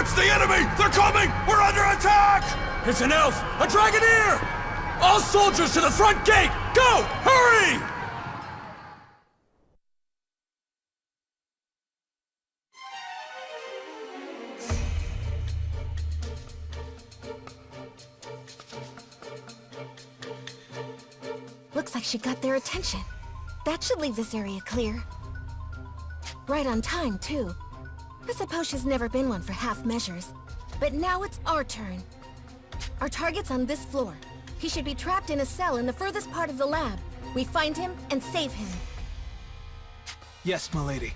That's the enemy! They're coming! We're under attack! It's an elf! A dragoneer! All soldiers to the front gate! Go! Hurry! Looks like she got their attention. That should leave this area clear. Right on time, too. I suppose she's never been one for half measures. But now it's our turn. Our target's on this floor. He should be trapped in a cell in the furthest part of the lab. We find him and save him. Yes, milady.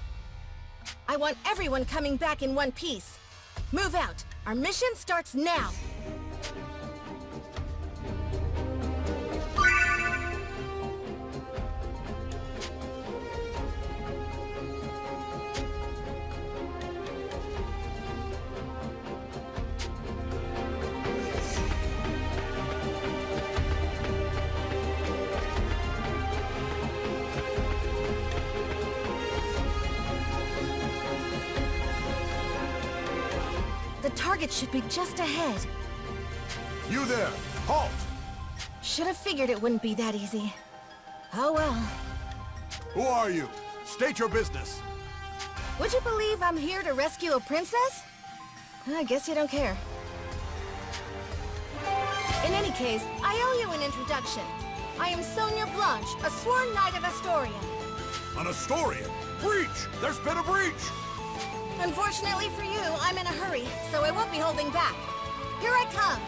I want everyone coming back in one piece. Move out. Our mission starts now. The target should be just ahead. You there! Halt! Should have figured it wouldn't be that easy. Oh well. Who are you? State your business. Would you believe I'm here to rescue a princess? I guess you don't care. In any case, I owe you an introduction. I am Sonia Blanche, a sworn knight of Astoria. An Astorian? Breach! There's been a breach! Unfortunately for you, I'm in a hurry, so I won't be holding back. Here I come!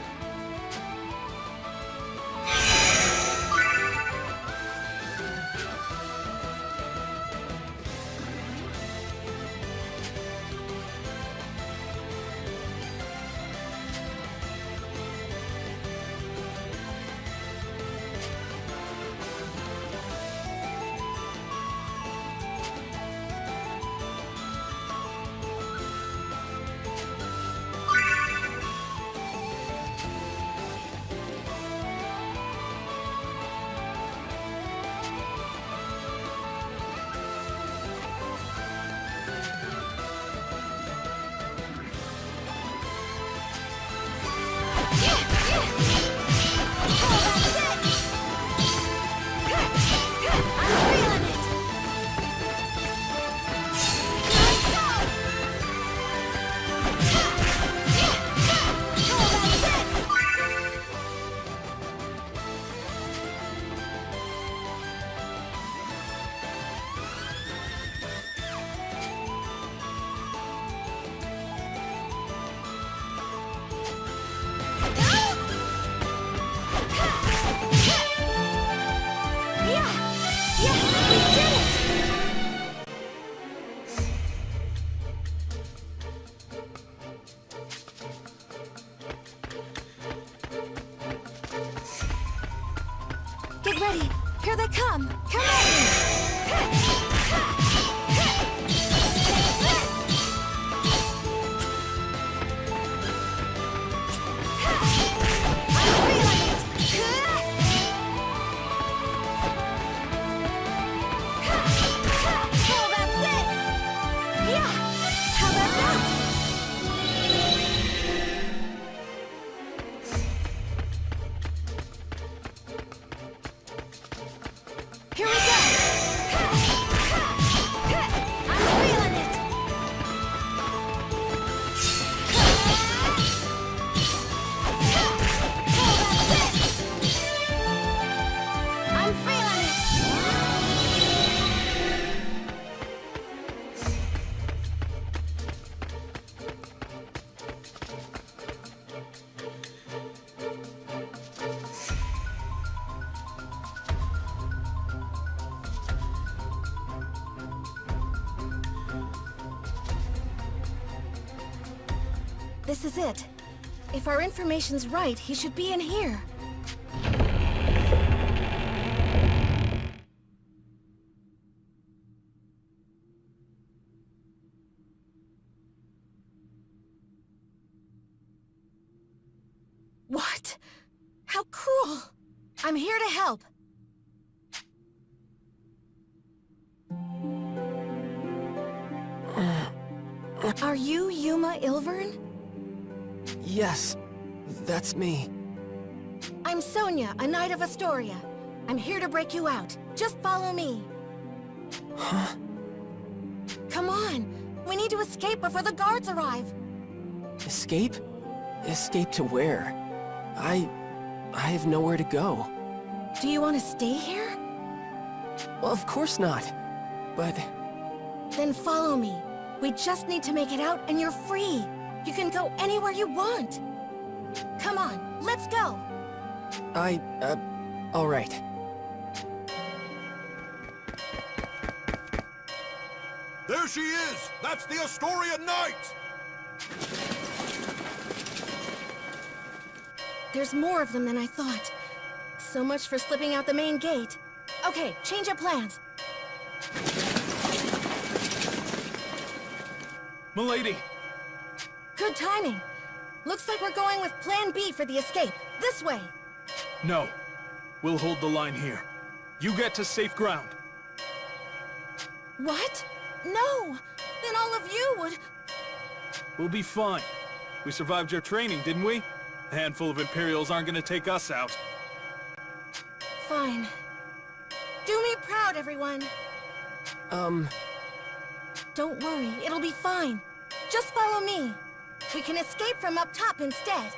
Get ready! Here they come! Come at me! Here we go! This is it. If our information's right, he should be in here. What? How cruel! I'm here to help. Are you Yuma Ilvern? Yes, that's me. I'm Sonia, a knight of Astoria. I'm here to break you out. Just follow me. Huh? Come on. We need to escape before the guards arrive. Escape? Escape to where? I have nowhere to go. Do you want to stay here? Well, of course not. But... Then follow me. We just need to make it out and you're free. You can go anywhere you want. Come on, let's go. all right. There she is! That's the Astorian Knight! There's more of them than I thought. So much for slipping out the main gate. Okay, change of plans. Milady! Good timing. Looks like we're going with Plan B for the escape. This way. No. We'll hold the line here. You get to safe ground. What? No! Then all of you would... We'll be fine. We survived your training, didn't we? A handful of Imperials aren't gonna take us out. Fine. Do me proud, everyone. Don't worry, it'll be fine. Just follow me. We can escape from up top instead.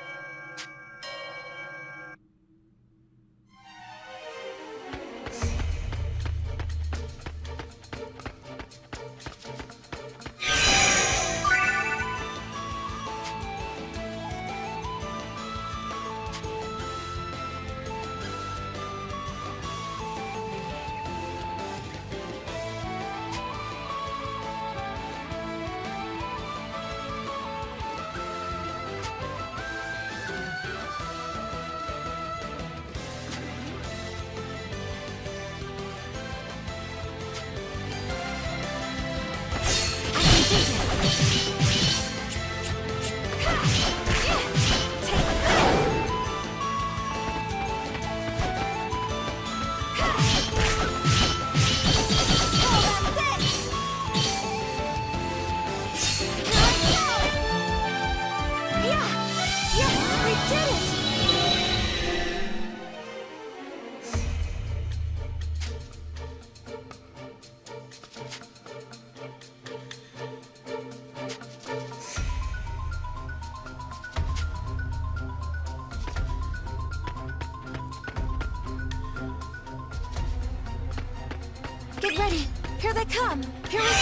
Get ready! Here they come! Here we go!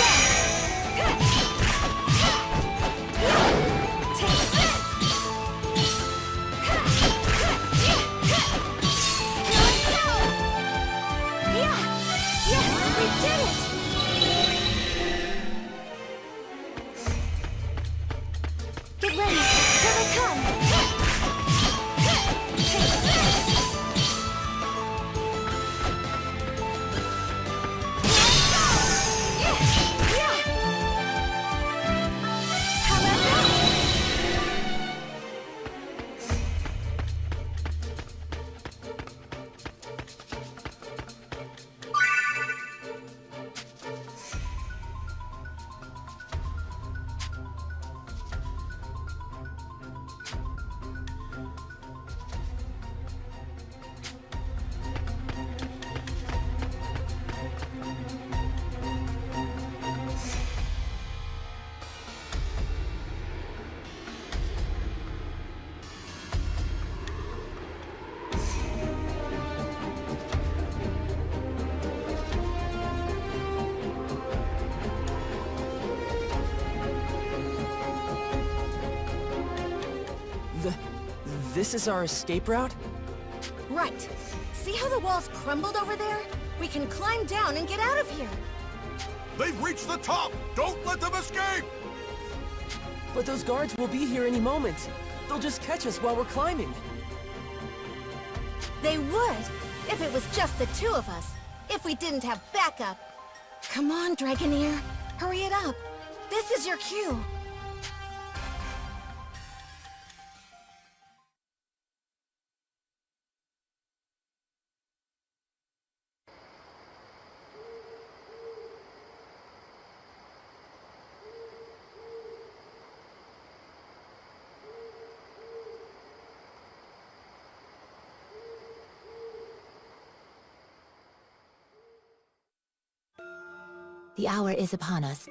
Take this! Here we go! Yeah! Yes! We did it! Get ready! Here they come! Take this! This is our escape route? Right. See how the walls crumbled over there? We can climb down and get out of here. They've reached the top! Don't let them escape! But those guards will be here any moment. They'll just catch us while we're climbing. They would, if it was just the two of us. If we didn't have backup. Come on, Dragoneer. Hurry it up. This is your cue. The hour is upon us.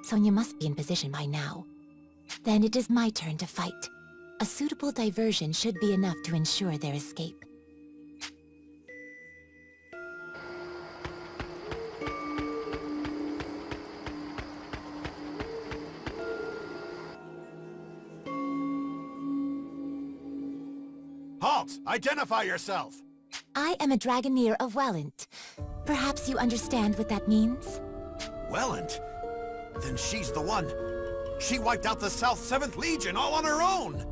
Sonia must be in position by now. Then it is my turn to fight. A suitable diversion should be enough to ensure their escape. Halt! Identify yourself! I am a Dragoneer of Welland. Perhaps you understand what that means? Welland? Then she's the one. She wiped out the South 7th Legion all on her own!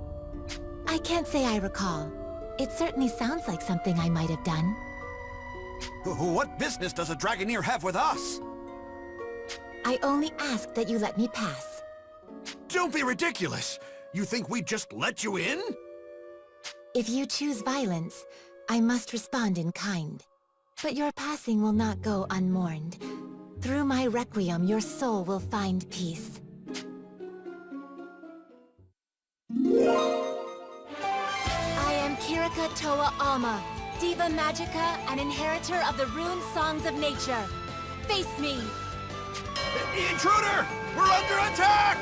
I can't say I recall. It certainly sounds like something I might have done. What business does a Dragoneer have with us? I only ask that you let me pass. Don't be ridiculous! You think we'd just let you in? If you choose violence, I must respond in kind. But your passing will not go unmourned. Through my requiem, your soul will find peace. I am Kirika Toa Alma, Diva Magica and inheritor of the rune songs of nature. Face me! Intruder! We're under attack!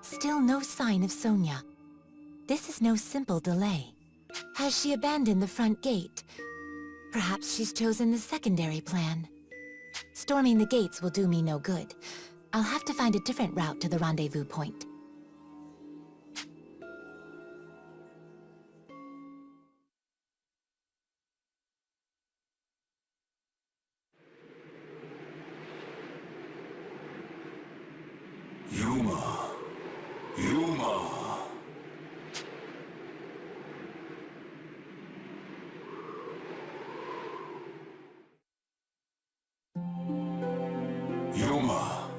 Still no sign of Sonia. This is no simple delay. Has she abandoned the front gate? Perhaps she's chosen the secondary plan. Storming the gates will do me no good. I'll have to find a different route to the rendezvous point. Yuma,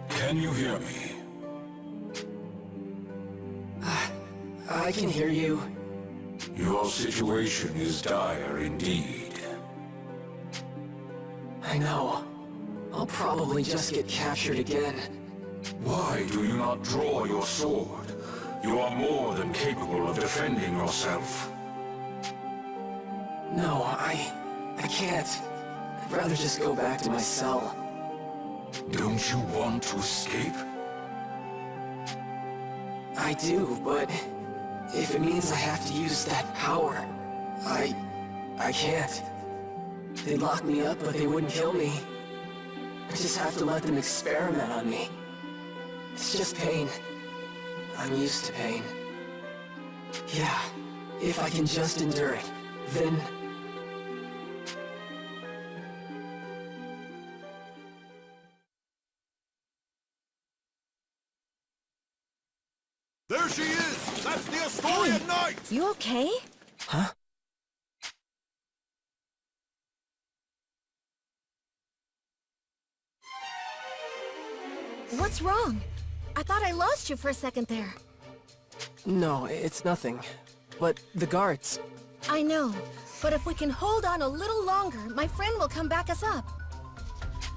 can you hear me? I can hear you. Your situation is dire indeed. I know. I'll probably just get captured again. Why do you not draw your sword? You are more than capable of defending yourself. No, I can't. I'd rather just go back to my cell. Don't you want to escape? I do, but if it means I have to use that power, I can't. They'd lock me up, but they wouldn't kill me. I just have to let them experiment on me. It's just pain. I'm used to pain. Yeah, if I can just endure it, then... There she is! That's the Asturian Knight! You okay? Huh? What's wrong? I thought I lost you for a second there. No, it's nothing. But the guards... I know, but if we can hold on a little longer, my friend will come back us up.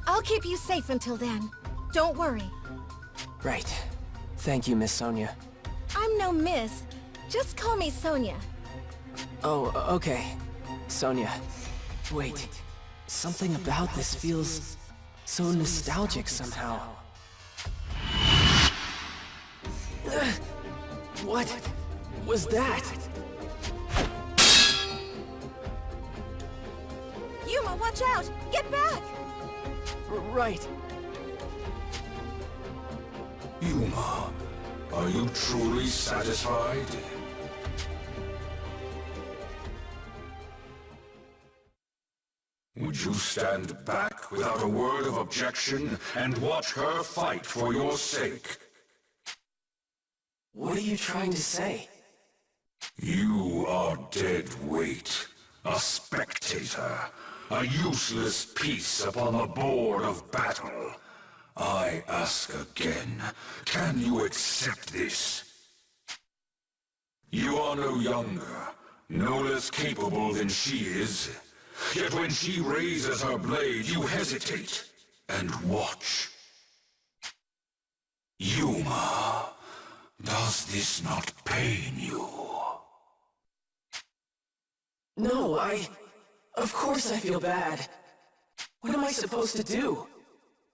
I'll keep you safe until then. Don't worry. Right. Thank you, Miss Sonia. I'm no miss. Just call me Sonia. Oh, okay. Sonia. Wait. Something about this feels so nostalgic somehow. What was that? Yuma, watch out! Get back! Right. Yuma, are you truly satisfied? Would you stand back without a word of objection and watch her fight for your sake? What are you trying to say? You are dead weight, a spectator, a useless piece upon the board of battle. I ask again, can you accept this? You are no younger, no less capable than she is. Yet when she raises her blade, you hesitate and watch. Yuma, does this not pain you? No, Of course I feel bad. What am I supposed to do?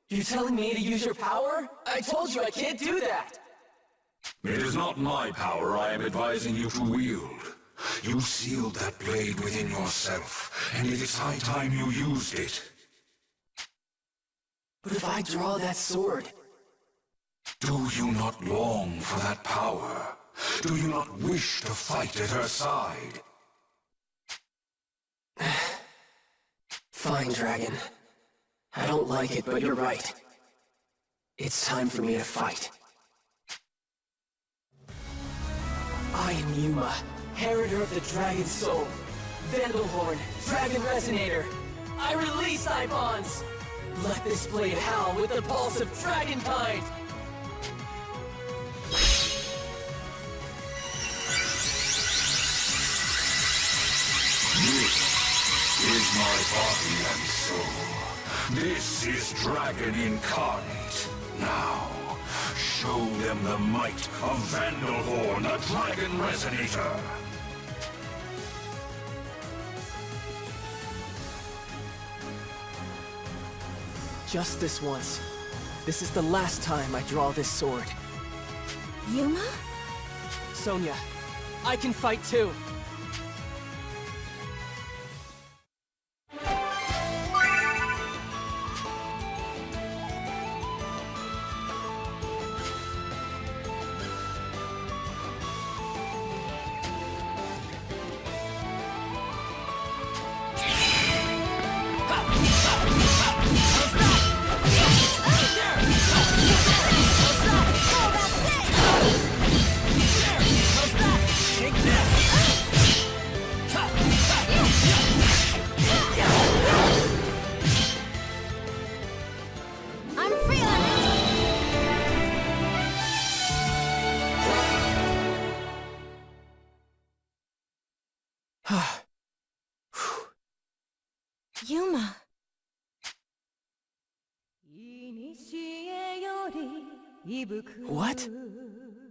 You telling me to use your power? I told you I can't do that! It is not my power I am advising you to wield. You sealed that blade within yourself, and it is high time you used it. But if I draw that sword... Do you not long for that power? Do you not wish to fight at her side? Fine, Dragon. I don't like it, but you're right. It's time for me to fight. I am Yuma, Heriter of the Dragon Soul. Vandalhorn, Dragon Resonator. I release thy bonds! Let this blade howl with the pulse of Dragonkind! This is my body and soul. This is Dragon Incarnate. Now, show them the might of Vandalhorn, the Dragon Resonator. Just this once. This is the last time I draw this sword. Yuma? Sonia, I can fight too. Yuma. What?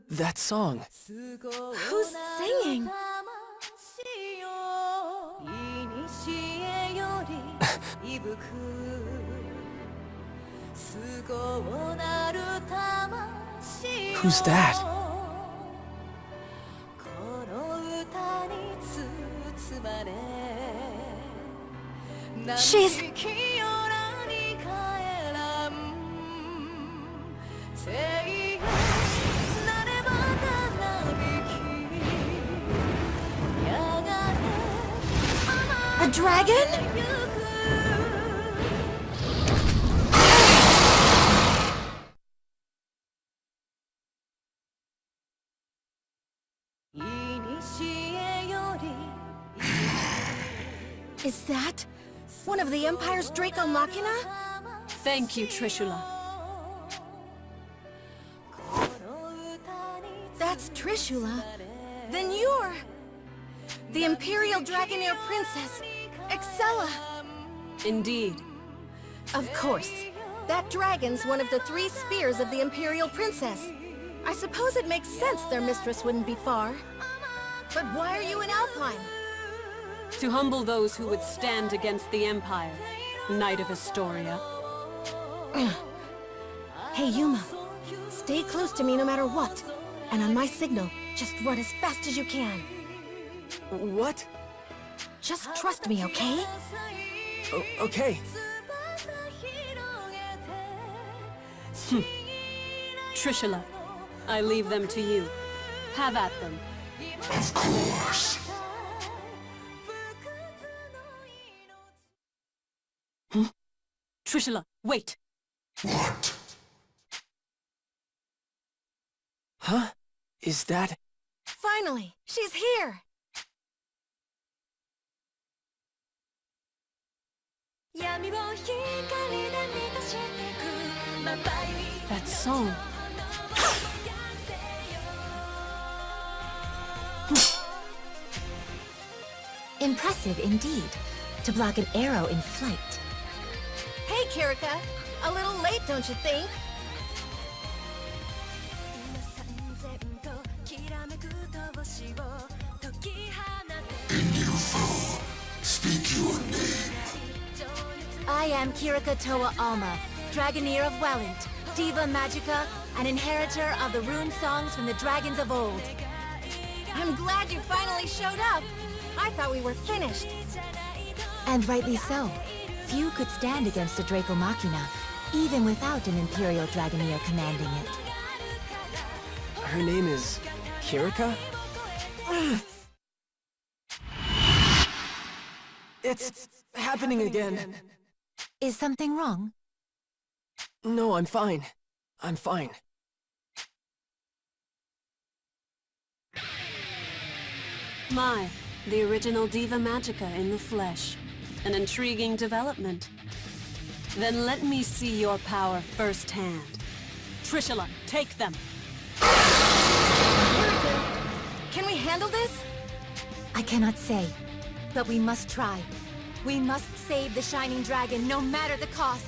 That song. Who's singing? Who's that? She's... a dragon? Is that one of the Empire's Draco Machina? Thank you, Trishula. That's Trishula. Then you're... the Imperial Dragonair Princess, Excella. Indeed. Of course. That dragon's one of the 3 spears of the Imperial Princess. I suppose it makes sense their mistress wouldn't be far. But why are you in Alpine? To humble those who would stand against the Empire, Knight of Astoria. Hey, Yuma. Stay close to me no matter what. And on my signal, just run as fast as you can. What? Just trust me, okay? Okay. Trishula, I leave them to you. Have at them. Of course. Trishula, wait! What? Huh? Is that... Finally, she's here! That song. Impressive indeed, to block an arrow in flight. Hey, Kirika! A little late, don't you think? A new foe. Speak your name. I am Kirika Toa Alma, Dragoneer of Welland, Diva Magica, and inheritor of the rune songs from the dragons of old. I'm glad you finally showed up. I thought we were finished. And rightly so. Few could stand against a Draco Machina, even without an Imperial Dragoneer commanding it. Her name is... Kirika? It's happening again. Is something wrong? No, I'm fine. I'm fine. My, the original Diva Magica in the flesh. An intriguing development. Then let me see your power firsthand. Trishula, take them! Kirika, can we handle this? I cannot say, but we must try. We must save the Shining Dragon, no matter the cost.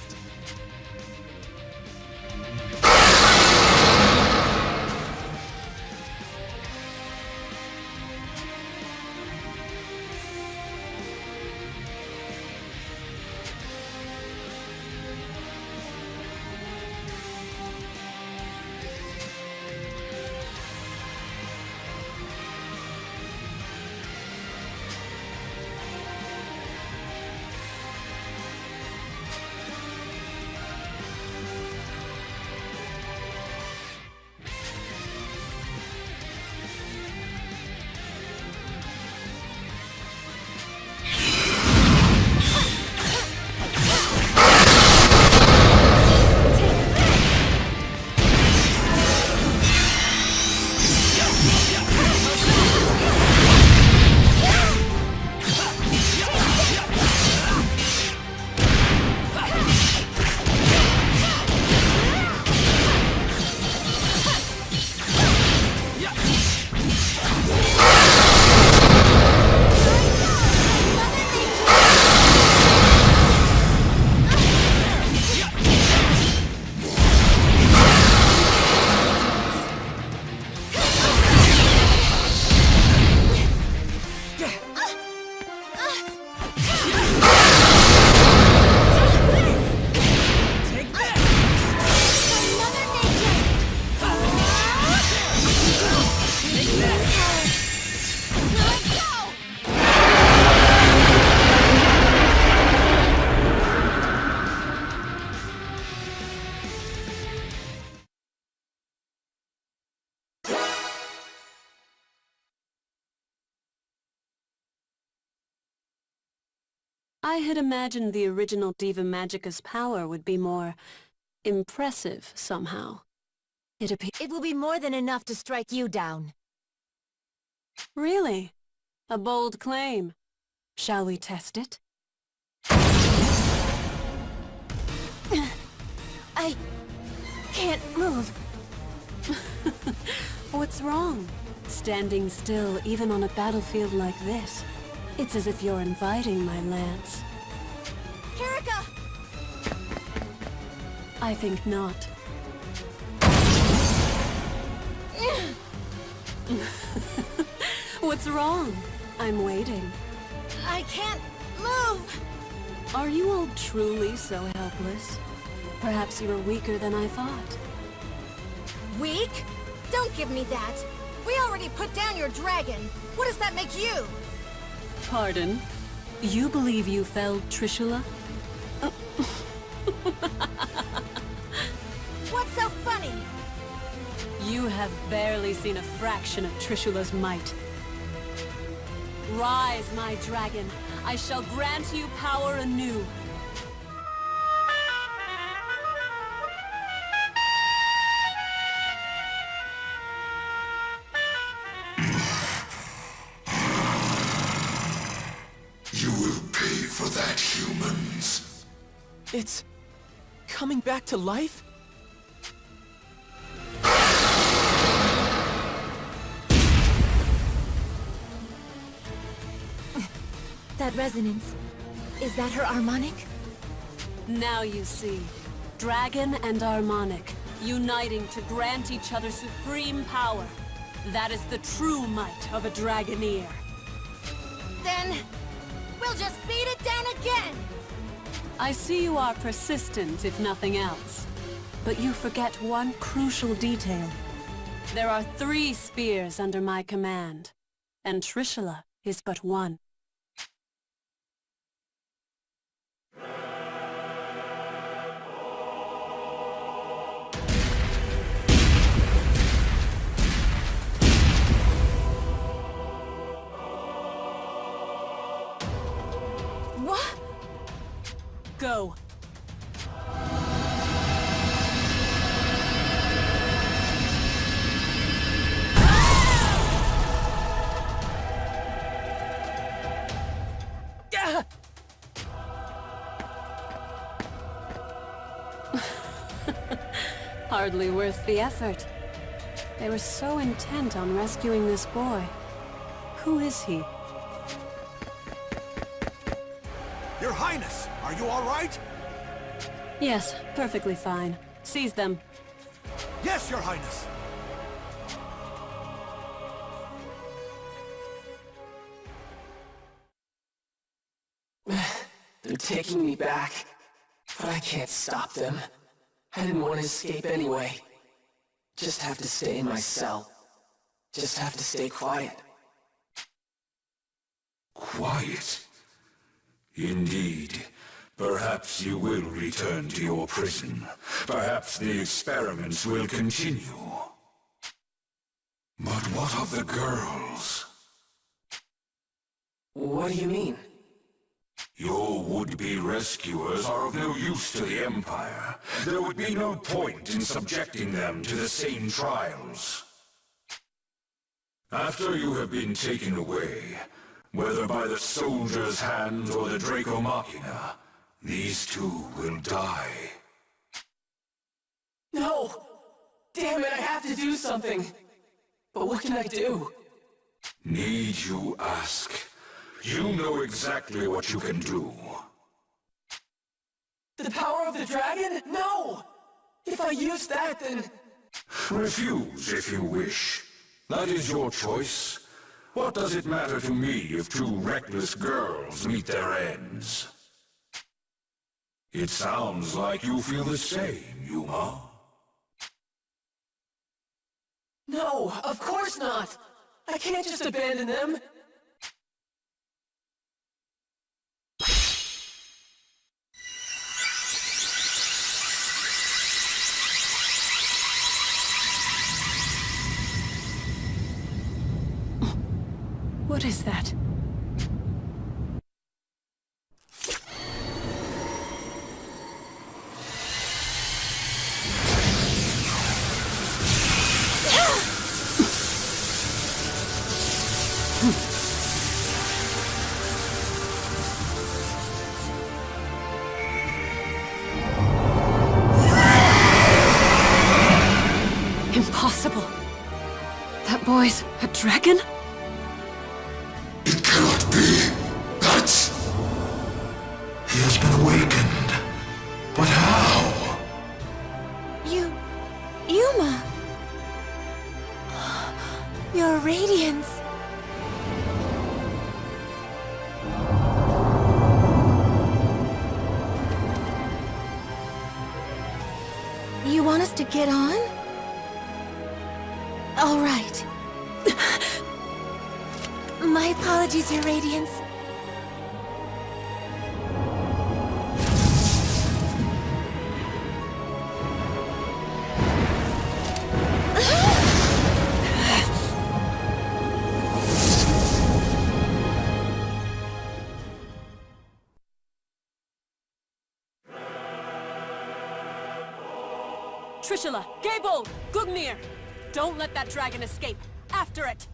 I had imagined the original Diva Magica's power would be more... impressive, somehow. It It will be more than enough to strike you down. Really? A bold claim. Shall we test it? I can't move. What's wrong? Standing still even on a battlefield like this. It's as if you're inviting my lance. Kirika! I think not. What's wrong? I'm waiting. I can't move! Are you all truly so helpless? Perhaps you are weaker than I thought. Weak? Don't give me that. We already put down your dragon. What does that make you? Pardon? You believe you felled Trishula? What's so funny? You have barely seen a fraction of Trishula's might. Rise, my dragon. I shall grant you power anew. You will pay for that, humans. It's coming back to life? That resonance, is that her harmonic? Now you see. Dragon and harmonic, uniting to grant each other supreme power. That is the true might of a Dragoneer. Then, we'll just beat it down again! I see you are persistent, if nothing else. But you forget one crucial detail. There are 3 spears under my command, and Trishula is but one. What? Go. Hardly worth the effort. They were so intent on rescuing this boy. Who is he? Your Highness, are you all right? Yes, perfectly fine. Seize them. Yes, Your Highness. They're taking me back, but I can't stop them. I didn't want to escape anyway. Just have to stay in my cell. Just have to stay quiet. Quiet? Indeed. Perhaps you will return to your prison. Perhaps the experiments will continue. But what of the girls? What do you mean? Your would-be rescuers are of no use to the Empire. There would be no point in subjecting them to the same trials. After you have been taken away, whether by the soldier's hand or the Draco Machina, these 2 will die. No! Damn it, I have to do something! But what can I do? Need you ask? You know exactly what you can do. The power of the dragon? No! If I use that, then... Refuse if you wish. That is your choice. What does it matter to me if 2 reckless girls meet their ends? It sounds like you feel the same, Yuma. No, of course not! I can't just abandon them! What is that? Impossible. That boy's a dragon? It cannot be. That's... He has been awakened. But how? Yuma! radiance! You want us to get on? All right. My apologies, Your Radiance. Trishula, Gable, Gugnir! Don't let that dragon escape! After it!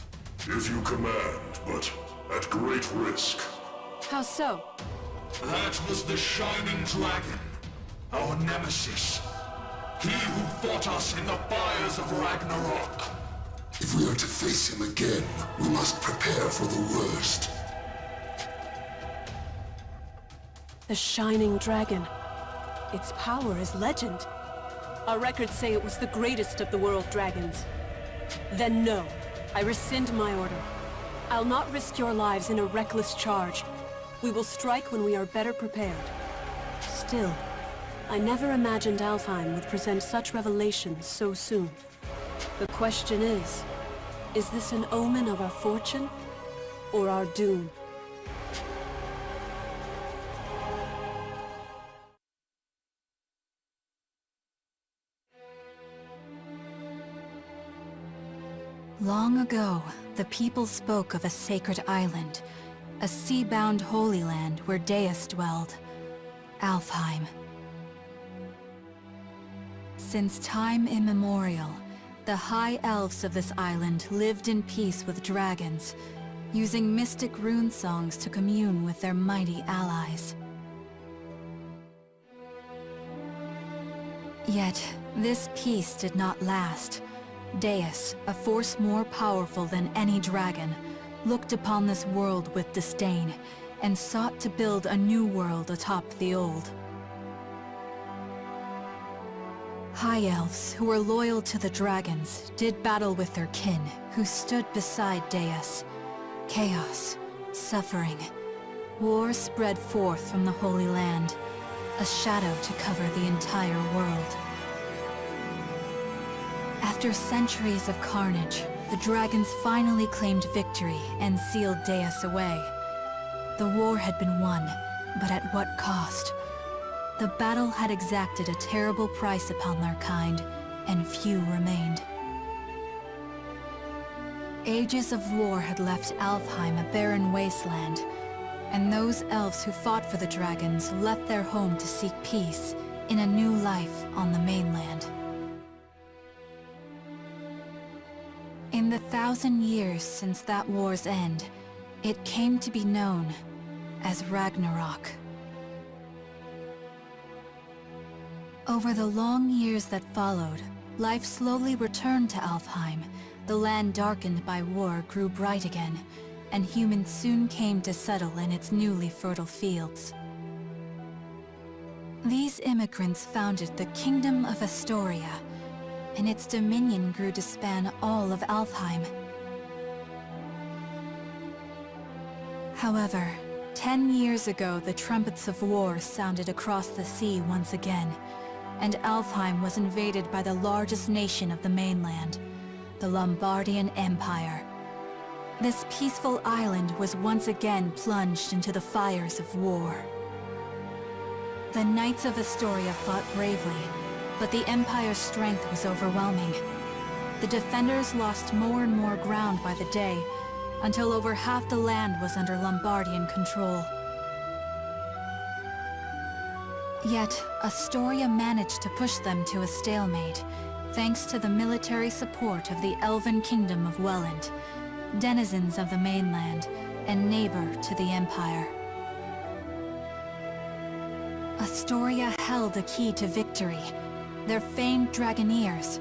If you command, but at great risk. How so? That was the Shining Dragon, our nemesis. He who fought us in the fires of Ragnarok. If we are to face him again, we must prepare for the worst. The Shining Dragon. Its power is legend. Our records say it was the greatest of the world dragons. Then no, I rescind my order. I'll not risk your lives in a reckless charge. We will strike when we are better prepared. Still, I never imagined Alfheim would present such revelations so soon. The question is this an omen of our fortune, or our doom? Long ago, the people spoke of a sacred island, a sea-bound holy land where Deus dwelled, Alfheim. Since time immemorial, the high elves of this island lived in peace with dragons, using mystic rune songs to commune with their mighty allies. Yet, this peace did not last. Deus, a force more powerful than any dragon, looked upon this world with disdain, and sought to build a new world atop the old. High elves, who were loyal to the dragons, did battle with their kin, who stood beside Deus. Chaos, suffering, war spread forth from the Holy Land, a shadow to cover the entire world. After centuries of carnage, the dragons finally claimed victory and sealed Deus away. The war had been won, but at what cost? The battle had exacted a terrible price upon their kind, and few remained. Ages of war had left Alfheim a barren wasteland, and those elves who fought for the dragons left their home to seek peace in a new life on the mainland. In the 1,000 years since that war's end, it came to be known as Ragnarok. Over the long years that followed, life slowly returned to Alfheim. The land darkened by war grew bright again, and humans soon came to settle in its newly fertile fields. These immigrants founded the Kingdom of Astoria, and its dominion grew to span all of Alfheim. However, 10 years ago the trumpets of war sounded across the sea once again, and Alfheim was invaded by the largest nation of the mainland, the Lombardian Empire. This peaceful island was once again plunged into the fires of war. The Knights of Astoria fought bravely, but the Empire's strength was overwhelming. The defenders lost more and more ground by the day, until over half the land was under Lombardian control. Yet, Astoria managed to push them to a stalemate, thanks to the military support of the Elven Kingdom of Welland, denizens of the mainland, and neighbor to the Empire. Astoria held a key to victory. Their famed dragoneers,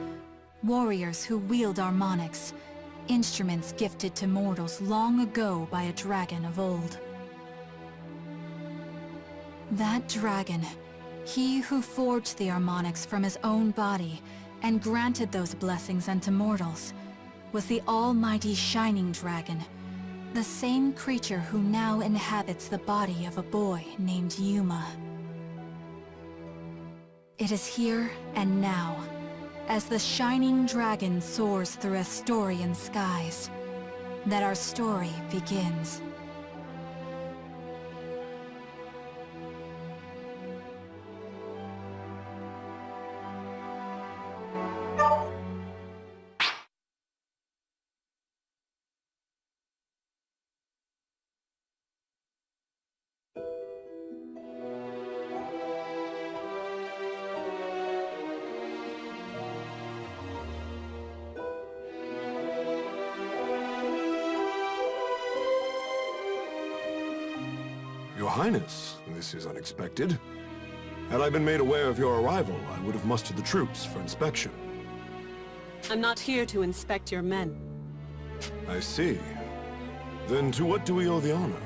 warriors who wield harmonics, instruments gifted to mortals long ago by a dragon of old. That dragon, he who forged the harmonics from his own body and granted those blessings unto mortals, was the almighty Shining Dragon, the same creature who now inhabits the body of a boy named Yuma. It is here and now, as the Shining Dragon soars through Astorian skies, that our story begins. Your Highness, this is unexpected. Had I been made aware of your arrival, I would have mustered the troops for inspection. I'm not here to inspect your men. I see. Then to what do we owe the honor?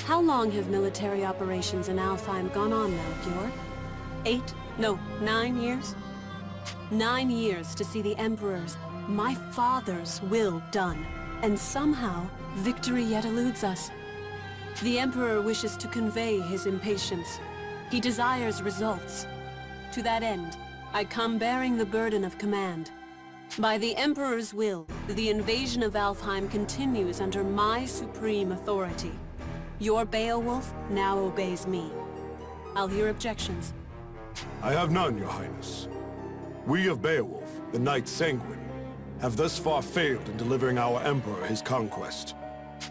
How long have military operations in Alfheim gone on now, Georg? 8? No, 9 years? 9 years to see the Emperor's, my father's, will done. And somehow, victory yet eludes us. The Emperor wishes to convey his impatience. He desires results. To that end, I come bearing the burden of command. By the Emperor's will, the invasion of Alfheim continues under my supreme authority. Your Beowulf now obeys me. I'll hear objections. I have none, Your Highness. We of Beowulf, the Knights Sanguine, have thus far failed in delivering our Emperor his conquest.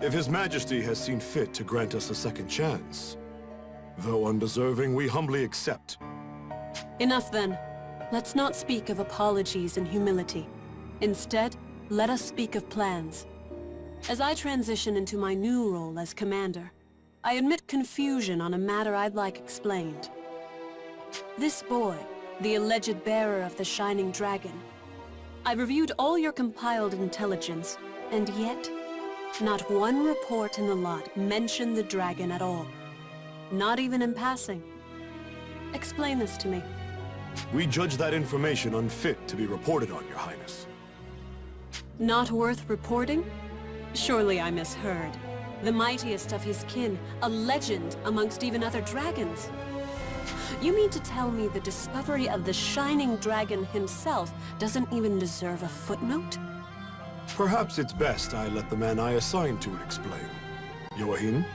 If His Majesty has seen fit to grant us a second chance, though undeserving, we humbly accept. Enough then. Let's not speak of apologies and humility. Instead, let us speak of plans. As I transition into my new role as commander, I admit confusion on a matter I'd like explained. This boy, the alleged bearer of the Shining Dragon, I've reviewed all your compiled intelligence, and yet, not one report in the lot mentioned the dragon at all. Not even in passing. Explain this to me. We judge that information unfit to be reported on, Your Highness. Not worth reporting? Surely I misheard. The mightiest of his kin, a legend amongst even other dragons. You mean to tell me the discovery of the Shining Dragon himself doesn't even deserve a footnote? Perhaps it's best I let the man I assigned to it explain. Joachim?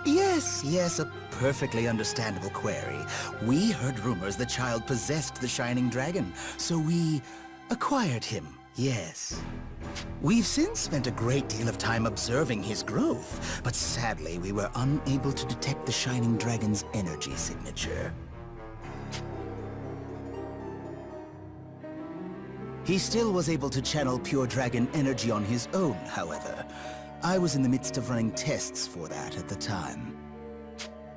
Yes, a perfectly understandable query. We heard rumors the child possessed the Shining Dragon, so we acquired him, yes. We've since spent a great deal of time observing his growth, but sadly we were unable to detect the Shining Dragon's energy signature. He still was able to channel pure dragon energy on his own, however. I was in the midst of running tests for that at the time.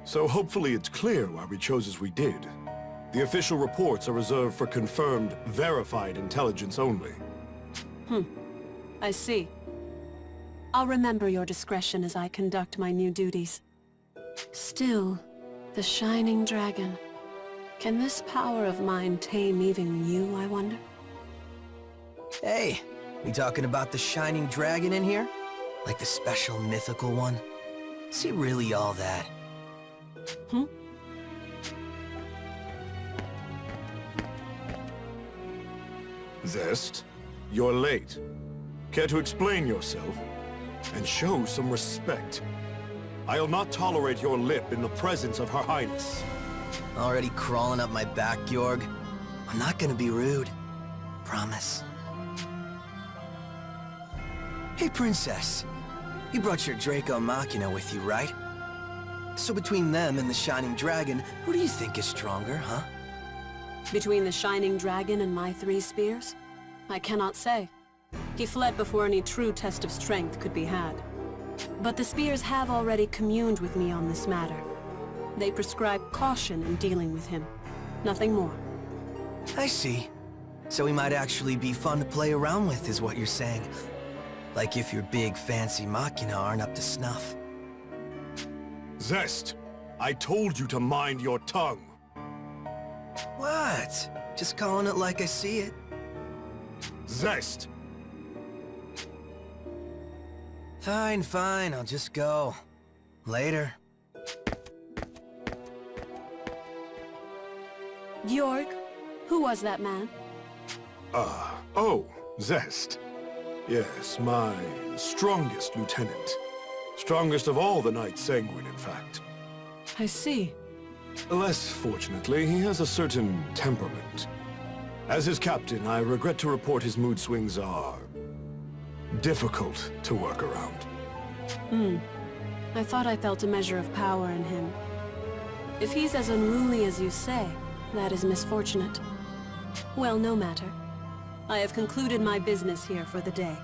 So hopefully it's clear why we chose as we did. The official reports are reserved for confirmed, verified intelligence only. I see. I'll remember your discretion as I conduct my new duties. Still, the Shining Dragon. Can this power of mine tame even you, I wonder? Hey, we talking about the Shining Dragon in here? Like the special mythical one? Is he really all that? Zest, you're late. Care to explain yourself? And show some respect. I'll not tolerate your lip in the presence of Her Highness. Already crawling up my back, Georg? I'm not gonna be rude. Promise. Hey, Princess. You brought your Draco Machina with you, right? So between them and the Shining Dragon, who do you think is stronger, huh? Between the Shining Dragon and my 3 spears? I cannot say. He fled before any true test of strength could be had. But the spears have already communed with me on this matter. They prescribe caution in dealing with him. Nothing more. I see. So he might actually be fun to play around with, is what you're saying. Like if your big fancy Machina aren't up to snuff. Zest, I told you to mind your tongue. What? Just calling it like I see it. Zest, Fine, fine, I'll just go. Later. Georg, who was that man? Oh, Zest. Yes, my strongest lieutenant. Strongest of all the Knights Sanguine, in fact. I see. Less fortunately, he has a certain temperament. As his captain, I regret to report his mood swings are difficult to work around. I thought I felt a measure of power in him. If he's as unruly as you say, that is misfortunate. Well, no matter. I have concluded my business here for the day.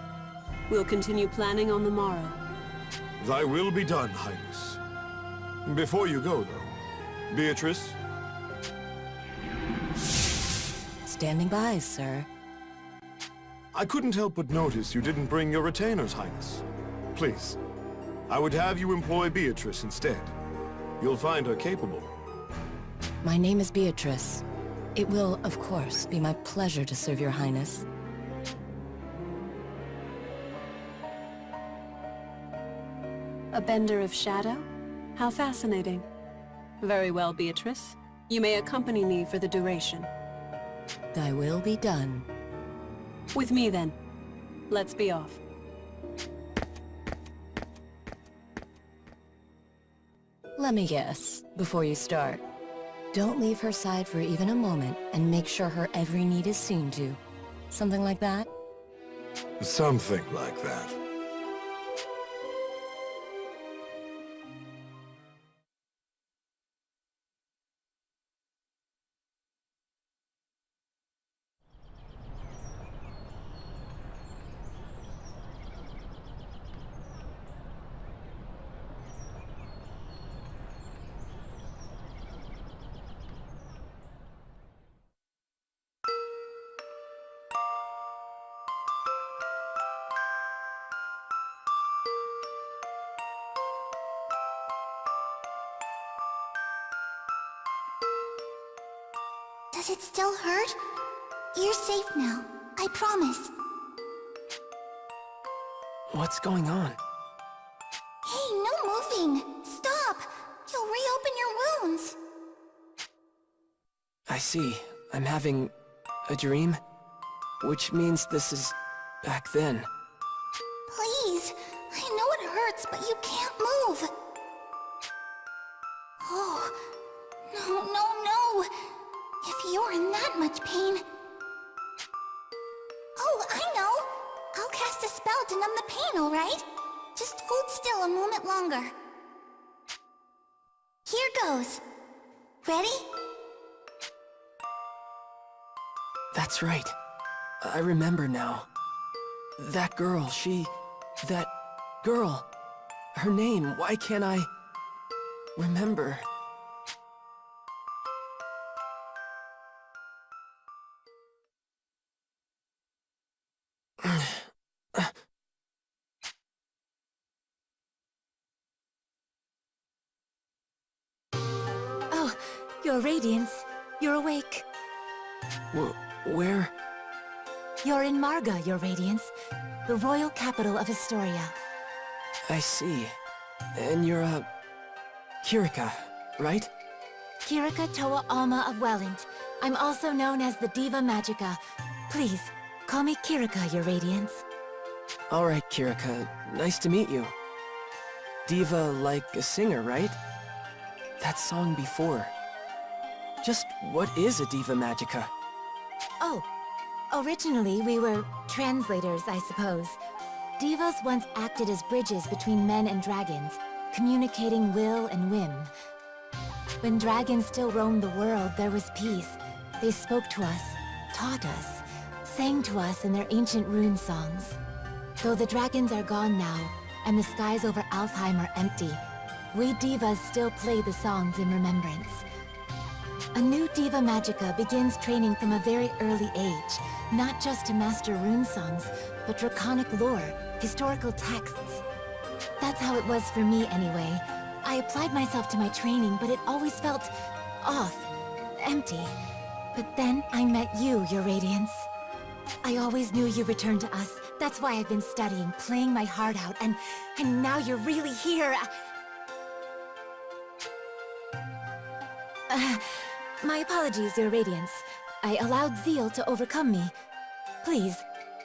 We'll continue planning on the morrow. Thy will be done, Highness. Before you go, though, Beatrice? Standing by, sir. I couldn't help but notice you didn't bring your retainers, Highness. Please, I would have you employ Beatrice instead. You'll find her capable. My name is Beatrice. It will, of course, be my pleasure to serve your highness. A bender of shadow? How fascinating. Very well, Beatrice. You may accompany me for the duration. Thy will be done. With me, then. Let's be off. Let me guess, before you start. Don't leave her side for even a moment, and make sure her every need is seen to. Something like that? Something like that. Does it still hurt? You're safe now. I promise. What's going on? Hey, no moving! Stop! You'll reopen your wounds! I see. I'm having a dream? Which means this is back then. Please! I know it hurts, but you can't move! Oh, no! If you're in that much pain... Oh, I know! I'll cast a spell to numb the pain, alright? Just hold still a moment longer. Here goes. Ready? That's right. I remember now. That girl, that girl. Her name, why can't I remember? Oh, Your Radiance. You're awake. Where? You're in Marga, Your Radiance, the royal capital of Astoria. I see. And you're Kirika, right? Kirika Toa Alma of Welland. I'm also known as the Diva Magica. Please, call me Kirika, Your Radiance. Alright, Kirika. Nice to meet you. Diva like a singer, right? That song before. Just what is a Diva Magica? Oh, originally we were translators, I suppose. Divas once acted as bridges between men and dragons, communicating will and whim. When dragons still roamed the world, there was peace. They spoke to us, taught us, sang to us in their ancient rune songs. Though the dragons are gone now, and the skies over Alfheim are empty, we divas still play the songs in remembrance. A new Diva Magica begins training from a very early age, not just to master rune songs, but draconic lore, historical texts. That's how it was for me anyway. I applied myself to my training, but it always felt off, empty. But then I met you, Your Radiance. I always knew you returned to us, That's why I've been studying, playing my heart out, and now you're really here. My apologies, Your Radiance. I allowed zeal to overcome me. Please,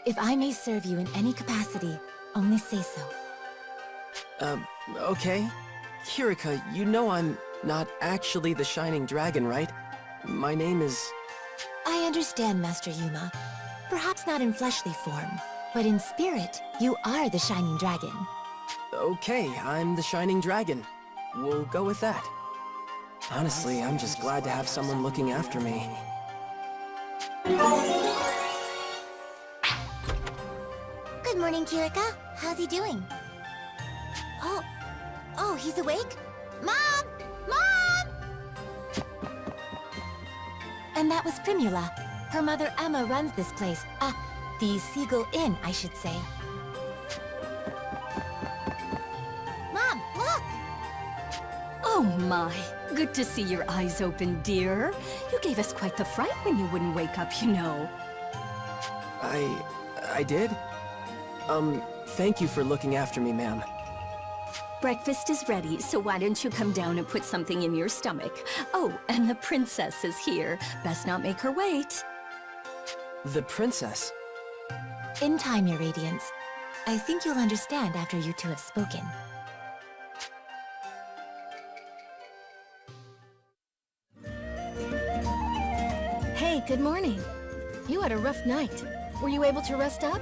if I may serve you in any capacity, only say so. Okay. Kirika, you know I'm not actually the Shining Dragon, right? My name is... I understand, Master Yuma. Perhaps not in fleshly form, but in spirit, you are the Shining Dragon. Okay, I'm the Shining Dragon. We'll go with that. Honestly, I'm just glad to have someone looking after me. Good morning, Kirika. How's he doing? Oh, he's awake? Mom! Mom! And that was Primula. Her mother Emma runs this place. The Seagull Inn, I should say. Mom, look! Oh my, good to see your eyes open, dear. You gave us quite the fright when you wouldn't wake up, you know. I did? Thank you for looking after me, ma'am. Breakfast is ready, so why don't you come down and put something in your stomach? Oh, and the princess is here. Best not make her wait. The princess? In time, Your Radiance. I think you'll understand after you two have spoken. Hey, good morning. You had a rough night. Were you able to rest up?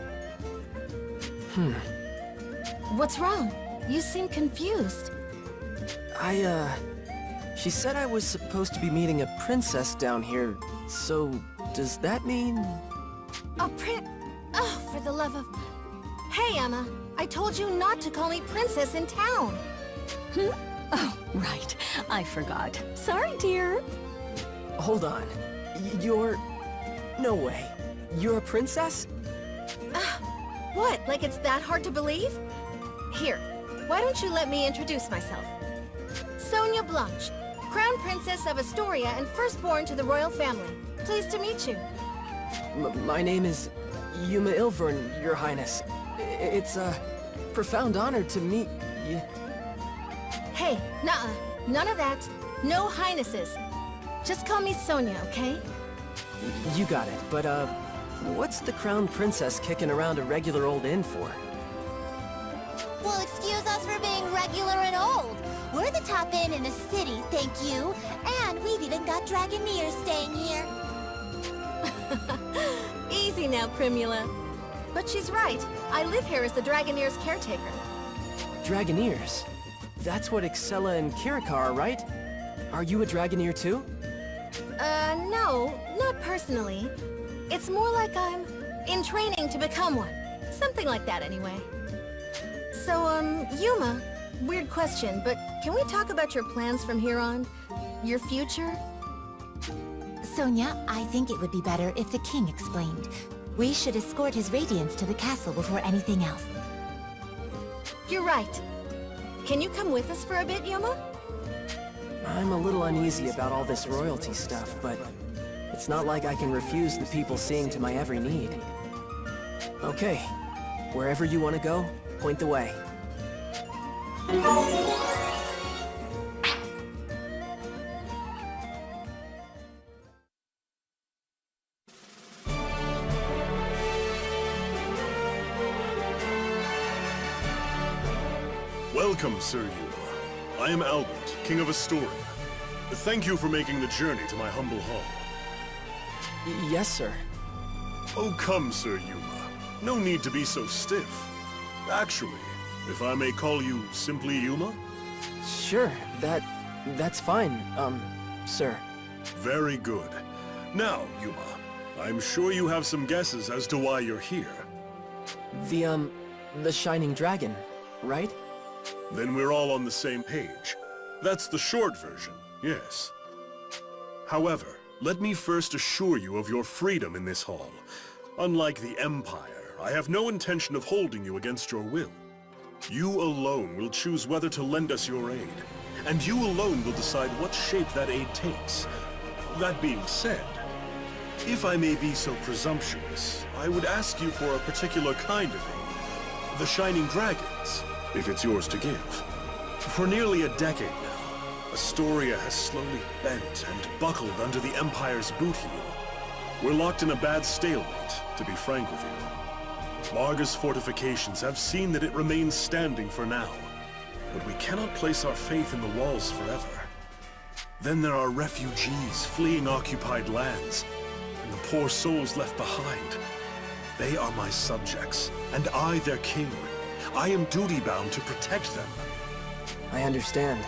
What's wrong? You seem confused. She said I was supposed to be meeting a princess down here, so does that mean... Oh, for the love of... Hey, Emma, I told you not to call me princess in town. Oh, right. I forgot. Sorry, dear. Hold on. You're... No way. You're a princess? What, like it's that hard to believe? Here, why don't you let me introduce myself? Sonia Blanche, Crown Princess of Astoria and firstborn to the royal family. Pleased to meet you. My name is Yuma Ilvern, Your Highness. It's a profound honor to meet you. Hey, nuh-uh. None of that. No highnesses. Just call me Sonia, okay? You got it, but what's the Crown Princess kicking around a regular old inn for? Well, excuse us for being regular and old. We're the top inn in the city, thank you. And we've even got Dragoneers staying here. Easy now, Primula. But she's right. I live here as the Dragoneers' caretaker. Dragoneers? That's what Excella and Kirika are, right? Are you a Dragoneer too? No, not personally. It's more like I'm in training to become one. Something like that, anyway. So, Yuma, weird question, but can we talk about your plans from here on? Your future? Sonia, I think it would be better if the king explained. We should escort his radiance to the castle before anything else. You're right. Can you come with us for a bit, Yuma? I'm a little uneasy about all this royalty stuff, but it's not like I can refuse the people seeing to my every need. Okay, wherever you want to go, point the way. Welcome, Sir Yuma. I am Albert, King of Astoria. Thank you for making the journey to my humble hall. Yes, sir. Oh, come, Sir Yuma. No need to be so stiff. Actually, if I may call you simply Yuma? Sure, that's fine, sir. Very good. Now, Yuma, I'm sure you have some guesses as to why you're here. The Shining Dragon, right? Then we're all on the same page. That's the short version, yes. However, let me first assure you of your freedom in this hall. Unlike the Empire, I have no intention of holding you against your will. You alone will choose whether to lend us your aid, and you alone will decide what shape that aid takes. That being said, If I may be so presumptuous, I would ask you for a particular kind of aid. The Shining Dragons, if it's yours to give. For nearly a decade now, Astoria has slowly bent and buckled under the Empire's boot heel. We're locked in a bad stalemate, to be frank with you. Marga's fortifications have seen that it remains standing for now, but we cannot place our faith in the walls forever. Then there are refugees fleeing occupied lands, and the poor souls left behind. They are my subjects, and I their king. I am duty-bound to protect them. I understand.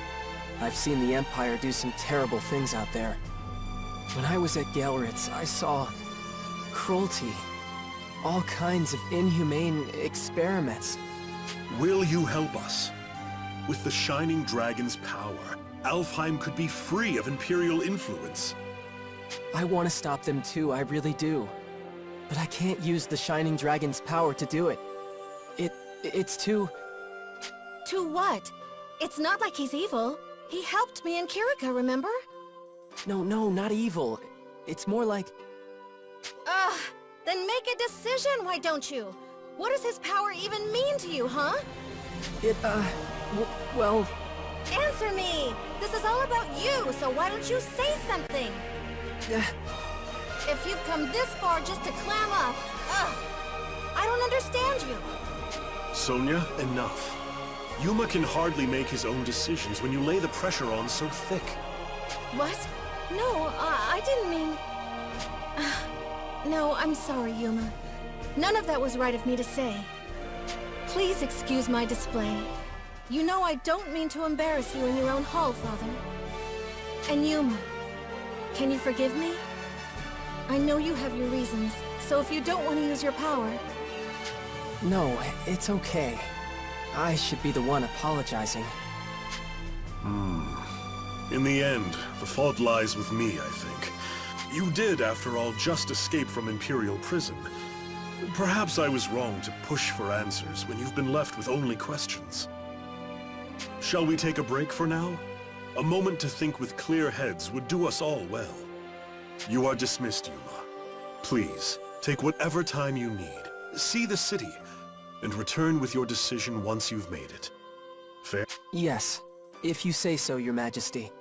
I've seen the Empire do some terrible things out there. When I was at Gelritz, I saw cruelty. All kinds of inhumane experiments. Will you help us? With the Shining Dragon's power, Alfheim could be free of Imperial influence. I want to stop them too, I really do. But I can't use the Shining Dragon's power to do it. It's too... To what? It's not like he's evil. He helped me and Kirika, remember? No, not evil. It's more like... Ugh! Then make a decision, why don't you? What does his power even mean to you, huh? Well... Answer me! This is all about you, so why don't you say something? If you've come this far just to clam up, I don't understand you. Sonia, enough. Yuma can hardly make his own decisions when you lay the pressure on so thick. What? No, I didn't mean... No, I'm sorry, Yuma. None of that was right of me to say. Please excuse my display. You know I don't mean to embarrass you in your own hall, Father. And Yuma, can you forgive me? I know you have your reasons, so if you don't want to use your power... No, it's okay. I should be the one apologizing. In the end, the fault lies with me, I think. You did, after all, just escape from Imperial prison. Perhaps I was wrong to push for answers when you've been left with only questions. Shall we take a break for now? A moment to think with clear heads would do us all well. You are dismissed, Yuma. Please, take whatever time you need. See the city, and return with your decision once you've made it. Fair? Yes, if you say so, Your Majesty.